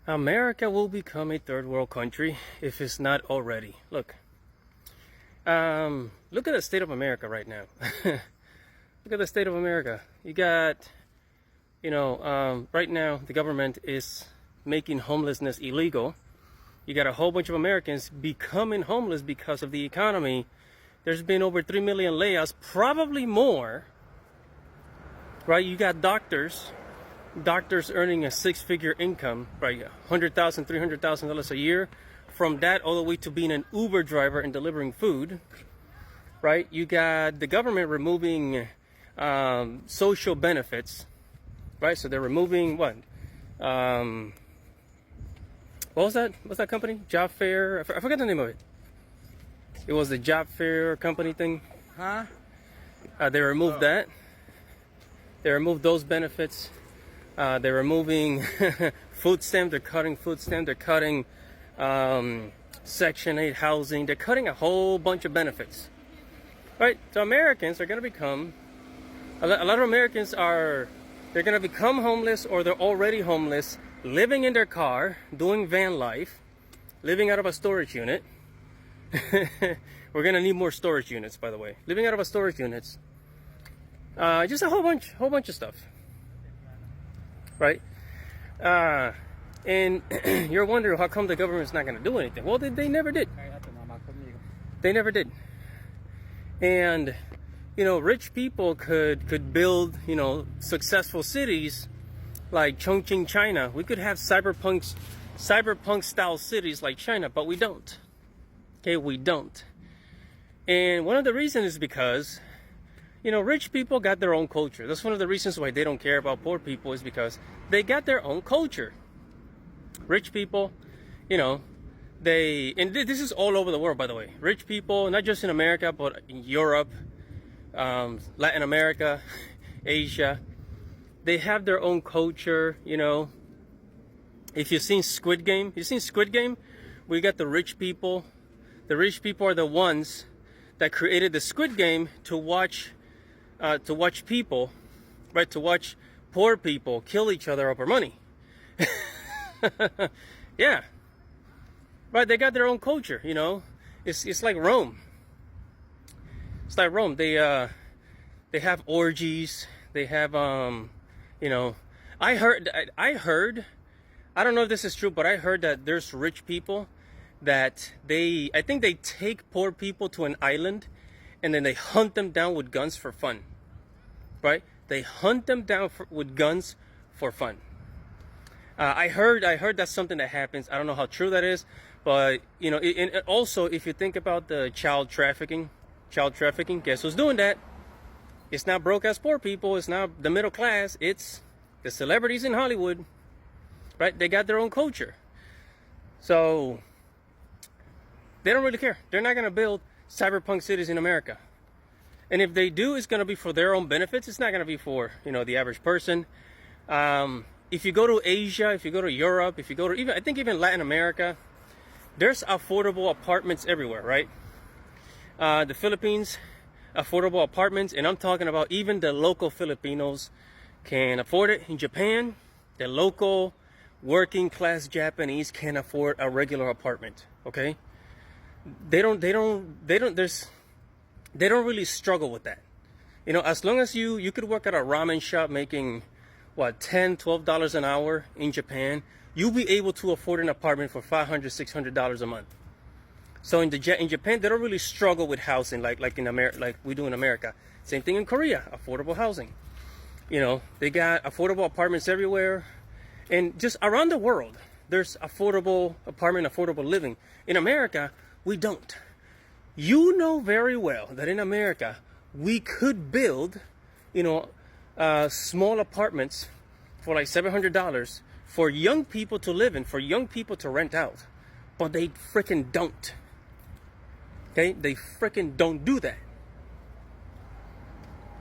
America will become a third world country if it's not already. Look at the state of America right now. Look at the state of America. You got, right now the government is making homelessness illegal. You got a whole bunch of Americans becoming homeless because of the economy. There's been over 3 million layoffs, probably more. Right? You got doctors earning a six-figure income, right? $100,000, $300,000 a year. From that all the way to being an Uber driver and delivering food, right? You got the government removing social benefits, right? So they're removing what? What was that? What's that company? Job Fair? I forgot the name of it. It was the Job Fair company thing. Huh? They removed that. They removed those benefits. They're removing food stamp. They're cutting food stamp. They're cutting Section 8 housing. They're cutting a whole bunch of benefits. Right? So Americans are going to become, a lot of Americans they're going to become homeless, or they're already homeless, living in their car, doing van life, living out of a storage unit. We're going to need more storage units, by the way. Living out of a storage units. Just a whole bunch of stuff. Right? And you're wondering how come the government's not going to do anything. Well, they never did. They never did. And, rich people could build, successful cities like Chongqing, China. We could have cyberpunk style cities like China, but we don't. Okay, we don't. And one of the reasons is because, rich people got their own culture. That's one of the reasons why they don't care about poor people, is because they got their own culture. Rich people, and this is all over the world, by the way. Rich people, not just in America, but in Europe, Latin America, Asia, they have their own culture, If you've seen Squid Game, we got the rich people. The rich people are the ones that created the Squid Game to watch people, right? To watch poor people kill each other over money. Yeah. Right, they got their own culture, It's like Rome. It's like Rome. They have orgies. They have I heard, I don't know if this is true, but I heard that there's rich people that I think they take poor people to an island and then they hunt them down with guns for fun. Right? They hunt them down with guns for fun. I heard that's something that happens. I don't know how true that is, but and also if you think about the child trafficking, guess who's doing that? It's not broke ass poor people. It's not the middle class. It's the celebrities in Hollywood, right? They got their own culture, so they don't really care. They're not gonna build cyberpunk cities in America, and if they do, it's gonna be for their own benefits. It's not gonna be for the average person. If you go to Asia, if you go to Europe, if you go to even Latin America, there's affordable apartments everywhere, right? The Philippines, affordable apartments, and I'm talking about even the local Filipinos can afford it. In Japan, the local working class Japanese can afford a regular apartment, okay? They don't really struggle with that. As long as you could work at a ramen shop making $10, $12 an hour in Japan, you'll be able to afford an apartment for $500, $600 a month. So in Japan, they don't really struggle with housing like in America, like we do in America. Same thing in Korea, affordable housing. They got affordable apartments everywhere, and just around the world, there's affordable apartment, affordable living. In America, we don't. You know very well that in America, we could build, small apartments for like $700 for young people to live in, for young people to rent out, but they freaking don't. Okay, they freaking don't do that.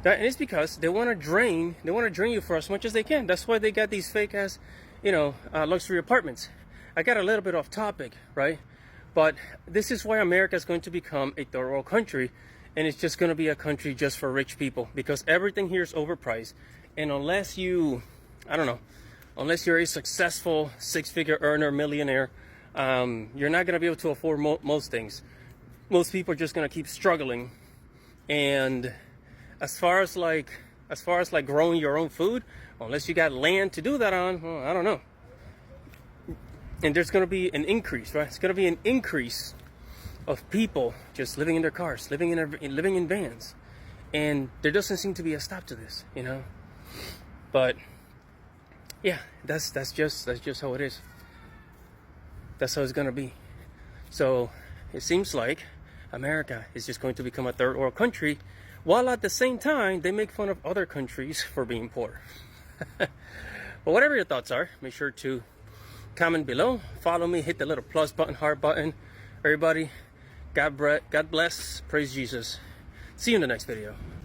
And it's because they want to drain you for as much as they can. That's why they got these fake ass, luxury apartments. I got a little bit off topic, right? But this is why America is going to become a third world country, and it's just going to be a country just for rich people, because everything here is overpriced. And unless you, I don't know, unless you're a successful six-figure earner, millionaire, you're not going to be able to afford most things. Most people are just going to keep struggling. And as far as like growing your own food, unless you got land to do that on, well, I don't know. And there's going to be an increase, right? It's going to be an increase of people just living in their cars, living in vans, and there doesn't seem to be a stop to this, you know. But yeah, that's just how it is. That's how it's going to be. So it seems like America is just going to become a third world country, while at the same time they make fun of other countries for being poor. But whatever your thoughts are, make sure to comment below, follow me, hit the little plus button, heart button. Everybody, God bless, praise Jesus. See you in the next video.